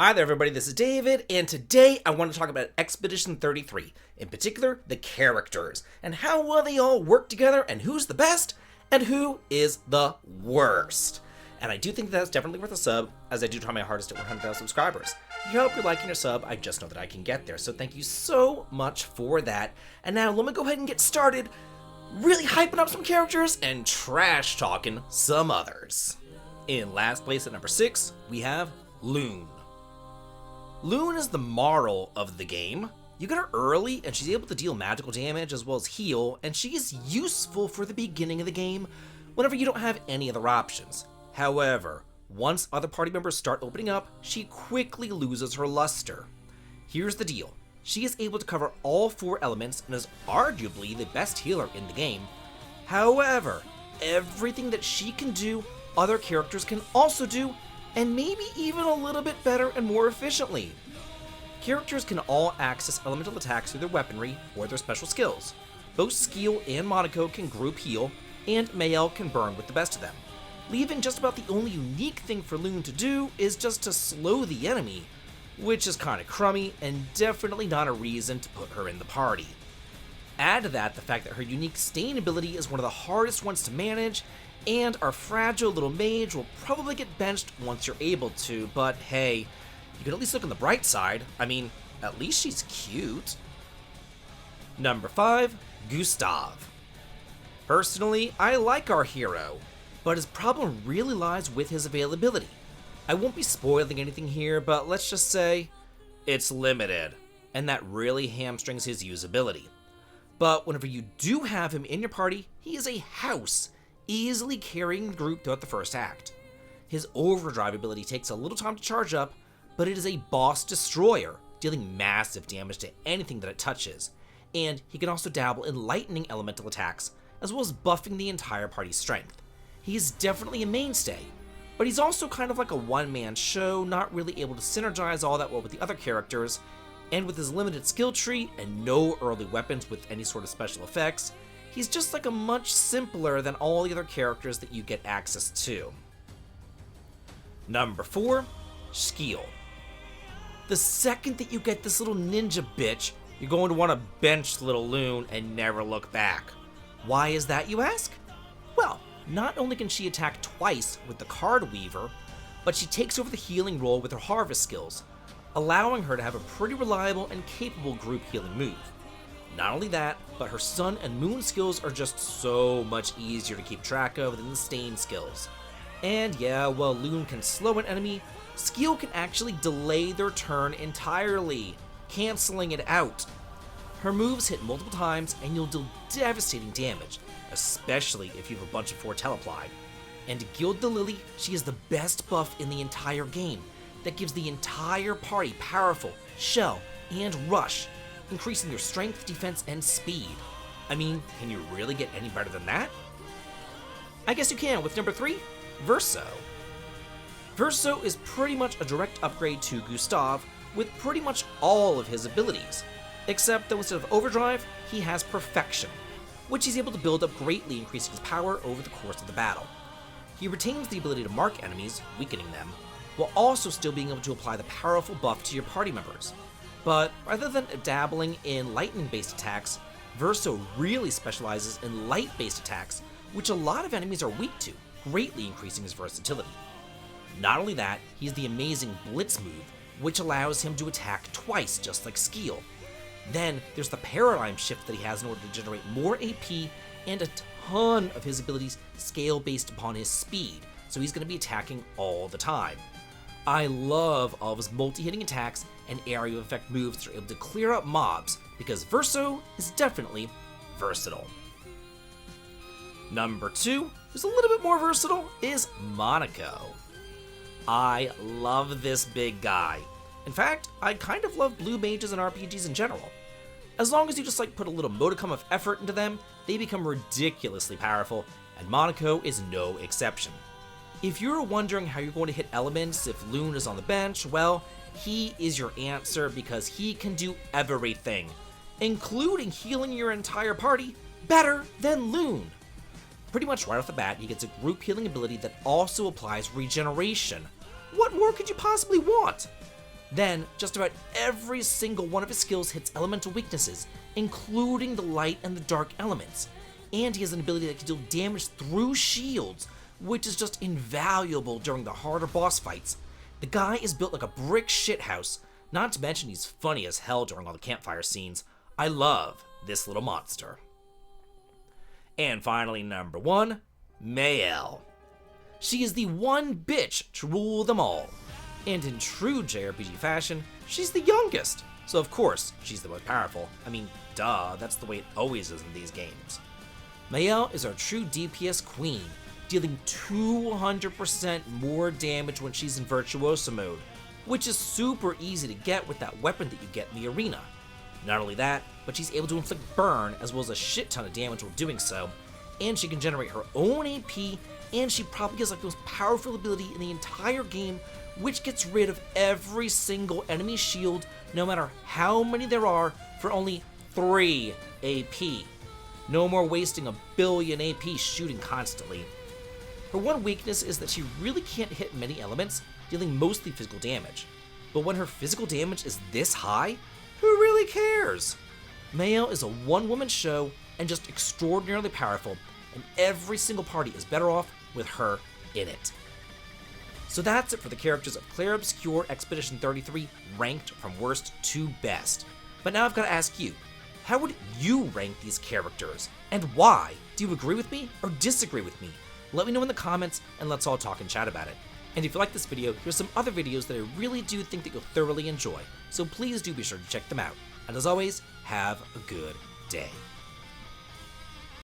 Hi there everybody, this is David, and today I want to talk about Expedition 33, in particular, the characters, and how well they all work together, and who's the best, and who is the worst. And I do think that's definitely worth a sub, as I do try my hardest at 100,000 subscribers. If you hope you're liking your sub, I just know that I can get there, so thank you so much for that. And now let me go ahead and get started, really hyping up some characters, and trash talking some others. In last place at number 6, we have Loon. Loon is the moral of the game. You get her early and she's able to deal magical damage as well as heal, and she is useful for the beginning of the game whenever you don't have any other options. However, once other party members start opening up, she quickly loses her luster. Here's the deal. She is able to cover all 4 elements and is arguably the best healer in the game. However, everything that she can do, other characters can also do, and maybe even a little bit better and more efficiently. Characters can all access elemental attacks through their weaponry or their special skills. Both Skeel and Monaco can group heal, and Mael can burn with the best of them, leaving just about the only unique thing for Loon to do is just to slow the enemy, which is kinda crummy and definitely not a reason to put her in the party. Add to that the fact that her unique stain ability is one of the hardest ones to manage, and our fragile little mage will probably get benched once you're able to, but hey, you can at least look on the bright side. I mean, at least she's cute. Number 5, Gustav. Personally, I like our hero, but his problem really lies with his availability. I won't be spoiling anything here, but let's just say, it's limited, and that really hamstrings his usability. But whenever you do have him in your party, he is a house, easily carrying the group throughout the first act. His overdrive ability takes a little time to charge up, but it is a boss destroyer, dealing massive damage to anything that it touches, and he can also dabble in lightning elemental attacks, as well as buffing the entire party's strength. He is definitely a mainstay, but he's also kind of like a one-man show, not really able to synergize all that well with the other characters, and with his limited skill tree and no early weapons with any sort of special effects, he's just like a much simpler than all the other characters that you get access to. Number 4, Skeel. The second that you get this little ninja bitch, you're going to want to bench little Loon and never look back. Why is that, you ask? Well, not only can she attack twice with the Card Weaver, but she takes over the healing role with her harvest skills, allowing her to have a pretty reliable and capable group healing move. Not only that, but her Sun and Moon skills are just so much easier to keep track of than the Stain skills. And yeah, while Loon can slow an enemy, Skeel can actually delay their turn entirely, canceling it out. Her moves hit multiple times and you'll deal devastating damage, especially if you have a bunch of foretell applied. And to Gild the Lily, she is the best buff in the entire game that gives the entire party powerful shell and rush, increasing their strength, defense, and speed. I mean, can you really get any better than that? I guess you can with number 3, Verso. Verso is pretty much a direct upgrade to Gustav with pretty much all of his abilities, except that instead of overdrive, he has perfection, which he's able to build up greatly, increasing his power over the course of the battle. He retains the ability to mark enemies, weakening them, while also still being able to apply the powerful buff to your party members. But rather than dabbling in lightning-based attacks, Verso really specializes in light-based attacks, which a lot of enemies are weak to, greatly increasing his versatility. Not only that, he has the amazing Blitz move, which allows him to attack twice, just like Skeel. Then there's the paradigm shift that he has in order to generate more AP, and a ton of his abilities scale based upon his speed, so he's going to be attacking all the time. I love all of his multi-hitting attacks and area of effect moves that are able to clear up mobs, because Verso is definitely versatile. Number 2, who's a little bit more versatile, is Monaco. I love this big guy. In fact, I kind of love blue mages and RPGs in general. As long as you just put a little modicum of effort into them, they become ridiculously powerful, and Monaco is no exception. If you're wondering how you're going to hit elements if Loon is on the bench, well, he is your answer because he can do everything, including healing your entire party better than Loon. Pretty much right off the bat, he gets a group healing ability that also applies regeneration. What more could you possibly want? Then, just about every single one of his skills hits elemental weaknesses, including the light and the dark elements. And he has an ability that can deal damage through shields, which is just invaluable during the harder boss fights. The guy is built like a brick shithouse, not to mention he's funny as hell during all the campfire scenes. I love this little monster. And finally, number 1, Mayel. She is the one bitch to rule them all. And in true JRPG fashion, she's the youngest. So of course, she's the most powerful. I mean, duh, that's the way it always is in these games. Mayel is our true DPS queen, dealing 200% more damage when she's in Virtuoso mode, which is super easy to get with that weapon that you get in the arena. Not only that, but she's able to inflict burn as well as a shit ton of damage while doing so, and she can generate her own AP, and she probably has like the most powerful ability in the entire game, which gets rid of every single enemy shield, no matter how many there are, for only 3 AP. No more wasting a billion AP shooting constantly. Her one weakness is that she really can't hit many elements, dealing mostly physical damage. But when her physical damage is this high, who really cares? Mayel is a one-woman show and just extraordinarily powerful, and every single party is better off with her in it. So that's it for the characters of Clair Obscur Expedition 33, ranked from worst to best. But now I've got to ask you, how would you rank these characters? And why? Do you agree with me or disagree with me? Let me know in the comments and let's all talk and chat about it. And if you like this video, here's some other videos that I really do think that you'll thoroughly enjoy, so please do be sure to check them out. And as always, have a good day.